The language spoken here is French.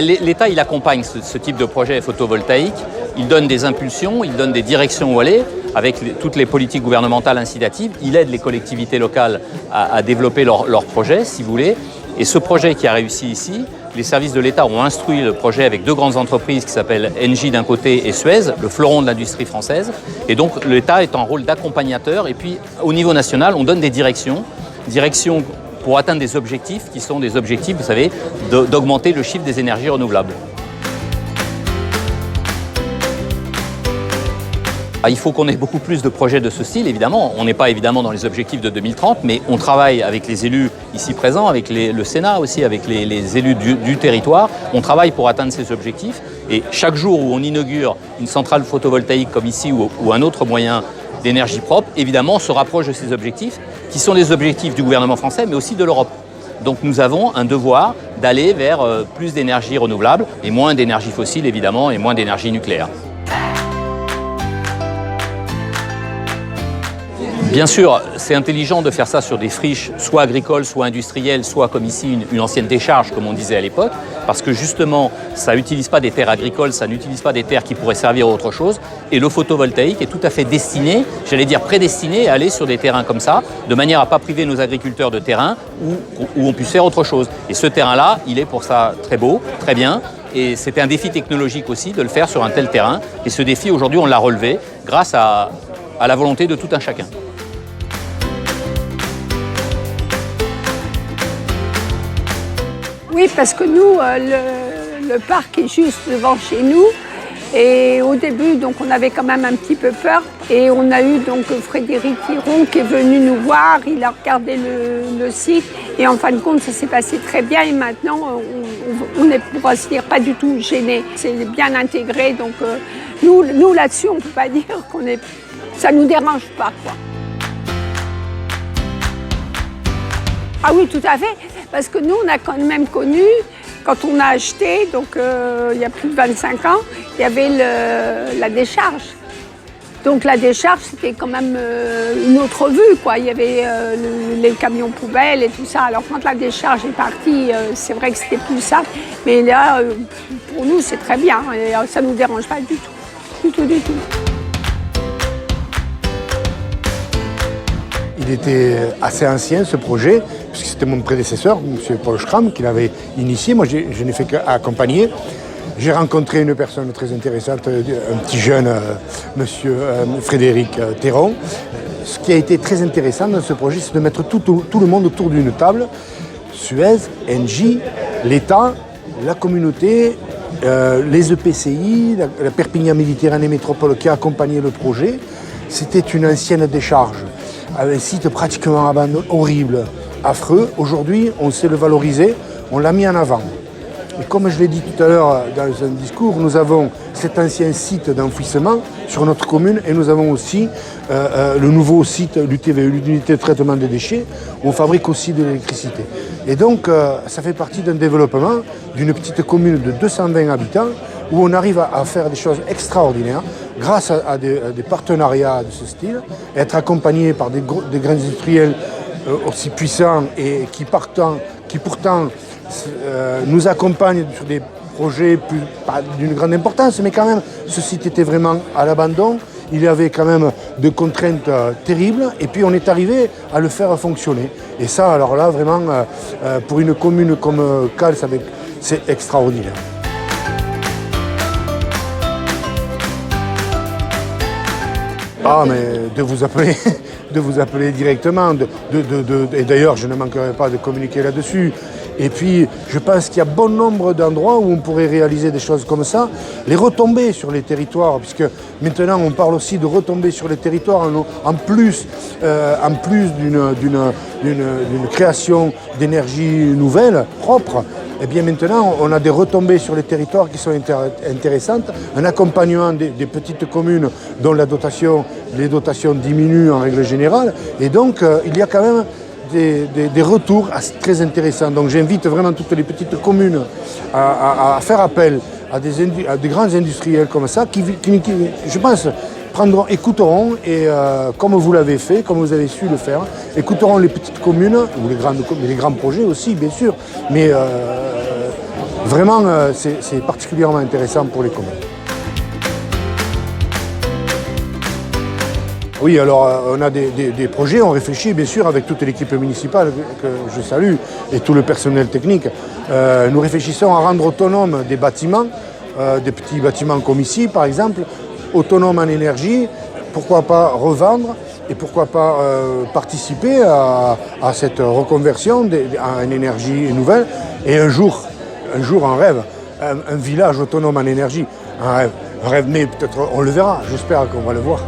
L'État, il accompagne ce type de projet photovoltaïque, il donne des impulsions, il donne des directions où aller, avec toutes les politiques gouvernementales incitatives, il aide les collectivités locales à développer leurs projets, si vous voulez. Et ce projet qui a réussi ici, les services de l'État ont instruit le projet avec deux grandes entreprises qui s'appellent Engie d'un côté et Suez, le fleuron de l'industrie française. Et donc l'État est en rôle d'accompagnateur. Et puis au niveau national, on donne des directions pour atteindre des objectifs qui sont des objectifs, vous savez, d'augmenter le chiffre des énergies renouvelables. Il faut qu'on ait beaucoup plus de projets de ce style, évidemment. On n'est pas évidemment dans les objectifs de 2030, mais on travaille avec les élus ici présents, avec le Sénat aussi, avec les élus du territoire. On travaille pour atteindre ces objectifs. Et chaque jour où on inaugure une centrale photovoltaïque comme ici ou un autre moyen d'énergie propre, évidemment, on se rapproche de ces objectifs, qui sont les objectifs du gouvernement français, mais aussi de l'Europe. Donc nous avons un devoir d'aller vers plus d'énergie renouvelable et moins d'énergie fossile, évidemment, et moins d'énergie nucléaire. Bien sûr, c'est intelligent de faire ça sur des friches, soit agricoles, soit industrielles, soit comme ici, une ancienne décharge, comme on disait à l'époque, parce que justement, ça n'utilise pas des terres agricoles, ça n'utilise pas des terres qui pourraient servir à autre chose, et le photovoltaïque est tout à fait destiné, j'allais dire prédestiné, à aller sur des terrains comme ça, de manière à ne pas priver nos agriculteurs de terrain où on puisse faire autre chose. Et ce terrain-là, il est pour ça très beau, très bien, et c'était un défi technologique aussi de le faire sur un tel terrain, et ce défi, aujourd'hui, on l'a relevé grâce à la volonté de tout un chacun. Oui, parce que nous, le parc est juste devant chez nous. Et au début, donc, on avait quand même un petit peu peur. Et on a eu donc Frédéric Hiron qui est venu nous voir. Il a regardé le site. Et en fin de compte, ça s'est passé très bien. Et maintenant, on n'est, pour ainsi dire, pas du tout gêné. C'est bien intégré. Donc, nous là-dessus, on ne peut pas dire ça ne nous dérange pas, quoi. Ah oui, tout à fait. Parce que nous, on a quand même connu, quand on a acheté, donc il y a plus de 25 ans, il y avait la décharge. Donc la décharge, c'était quand même une autre vue, quoi. Il y avait les camions poubelles et tout ça. Alors quand la décharge est partie, c'est vrai que c'était plus simple. Mais là, pour nous, c'est très bien. Et ça ne nous dérange pas du tout. Du tout. Il était assez ancien, ce projet, puisque c'était mon prédécesseur, M. Paul Schramm, qui l'avait initié. Moi, je n'ai fait qu'accompagner. J'ai rencontré une personne très intéressante, un petit jeune, M. Frédéric Théron. Ce qui a été très intéressant dans ce projet, c'est de mettre tout le monde autour d'une table. Suez, Engie, l'État, la communauté, les EPCI, la Perpignan Méditerranée Métropole qui a accompagné le projet. C'était une ancienne décharge, avec un site pratiquement abandonné, horrible, affreux. Aujourd'hui, on sait le valoriser, on l'a mis en avant. Et comme je l'ai dit tout à l'heure dans un discours, nous avons cet ancien site d'enfouissement sur notre commune et nous avons aussi le nouveau site, l'UTVE, l'unité de traitement des déchets, où on fabrique aussi de l'électricité. Et donc, ça fait partie d'un développement d'une petite commune de 220 habitants où on arrive à faire des choses extraordinaires grâce à des partenariats de ce style, et être accompagné par des grands industriels aussi puissants et qui pourtant nous accompagnent sur des projets pas d'une grande importance, mais quand même, ce site était vraiment à l'abandon. Il y avait quand même des contraintes terribles, et puis on est arrivé à le faire fonctionner. Et ça, alors là, vraiment, pour une commune comme Cals, c'est extraordinaire. de vous appeler directement. Et d'ailleurs, je ne manquerai pas de communiquer là-dessus. Et puis, je pense qu'il y a bon nombre d'endroits où on pourrait réaliser des choses comme ça. Les retombées sur les territoires, puisque maintenant on parle aussi de retombées sur les territoires en plus d'une création d'énergie nouvelle, propre. Eh bien maintenant, on a des retombées sur les territoires qui sont intéressantes, un accompagnement des petites communes dont les dotations diminuent en règle générale. Et donc, il y a quand même des retours très intéressants. Donc j'invite vraiment toutes les petites communes à faire appel à des grands industriels comme ça, qui je pense, écouteront, et comme vous l'avez fait, comme vous avez su le faire, écouteront les petites communes, ou les grands projets aussi, bien sûr, mais vraiment, c'est particulièrement intéressant pour les communes. Oui, alors on a des projets, on réfléchit bien sûr avec toute l'équipe municipale que je salue et tout le personnel technique. Nous réfléchissons à rendre autonomes des bâtiments, des petits bâtiments comme ici par exemple, autonomes en énergie, pourquoi pas revendre et pourquoi pas participer à cette reconversion en énergie nouvelle. Et un jour un rêve, un village autonome en énergie, un rêve, mais peut-être on le verra, j'espère qu'on va le voir.